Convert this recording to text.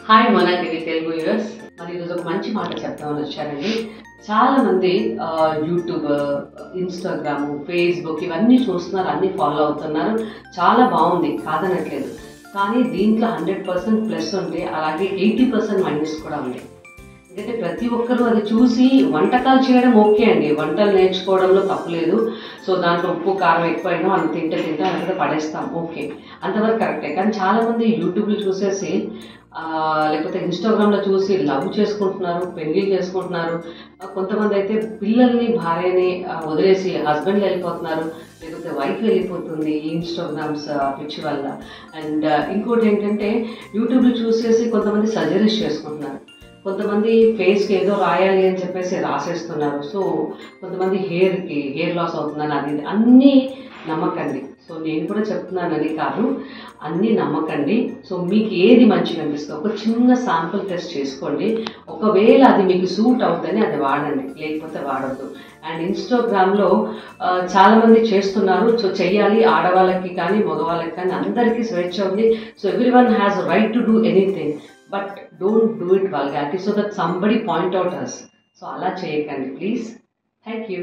Hi Mona TV Telugu viewers. మరి ఈరోజు ఒక మంచి మాట చెప్తామని వచ్చానండి. చాలామంది యూట్యూబ్, ఇన్స్టాగ్రామ్, ఫేస్బుక్ ఇవన్నీ చూస్తున్నారు, అన్నీ ఫాలో అవుతున్నారు. చాలా బాగుంది, కాదనట్లేదు. కానీ దీంట్లో 100% ప్లస్ ఉంటే అలాగే 80% మైనస్ కూడా ఉంది. ఎందుకంటే ప్రతి ఒక్కరూ అది చూసి వంటకాలు చేయడం ఓకే అండి, వంటలు నేర్చుకోవడంలో తప్పులేదు. సో దాంట్లో ఉప్పు కారం ఎక్కువైనా మనం తింటాం లేకపోతే పడేస్తాం, ఓకే, అంతవరకు కరెక్టే. కానీ చాలామంది యూట్యూబ్లో చూసేసి లేకపోతే ఇన్స్టాగ్రామ్లో చూసి లవ్ చేసుకుంటున్నారు, పెళ్ళిళ్ళు చేసుకుంటున్నారు. కొంతమంది అయితే పిల్లల్ని, భార్యని వదిలేసి హస్బెండ్లు వెళ్ళిపోతున్నారు, లేకపోతే వైఫ్ వెళ్ళిపోతుంది ఈ ఇన్స్టాగ్రామ్స్ పిచ్చి వల్ల. అండ్ ఇంకోటి ఏంటంటే యూట్యూబ్లో చూసేసి కొంతమంది సర్జరీస్ చేసుకుంటున్నారు, కొంతమంది ఫేస్కి ఏదో రాయాలి అని చెప్పేసి రాసేస్తున్నారు. సో కొంతమంది హెయిర్ లాస్ అవుతుందని అది అన్నీ నమ్మకండి. సో నేను కూడా చెప్తున్నానని కాదు, అన్నీ నమ్మకండి. సో మీకు ఏది మంచిగా అనిపిస్తుంది ఒక చిన్న శాంపుల్ టెస్ట్ చేసుకోండి. ఒకవేళ అది మీకు సూట్ అవుతుందని అది వాడండి, లేకపోతే వాడద్దు. అండ్ ఇన్స్టాగ్రామ్లో చాలామంది చేస్తున్నారు. సో చెయ్యాలి, ఆడవాళ్ళకి కానీ మగవాళ్ళకి కానీ అందరికీ స్వేచ్ఛ ఉంది. So everyone has right to do anything, but don't do it vulgarity so that somebody point out us. So అలా చేయకండి ప్లీజ్. Thank you.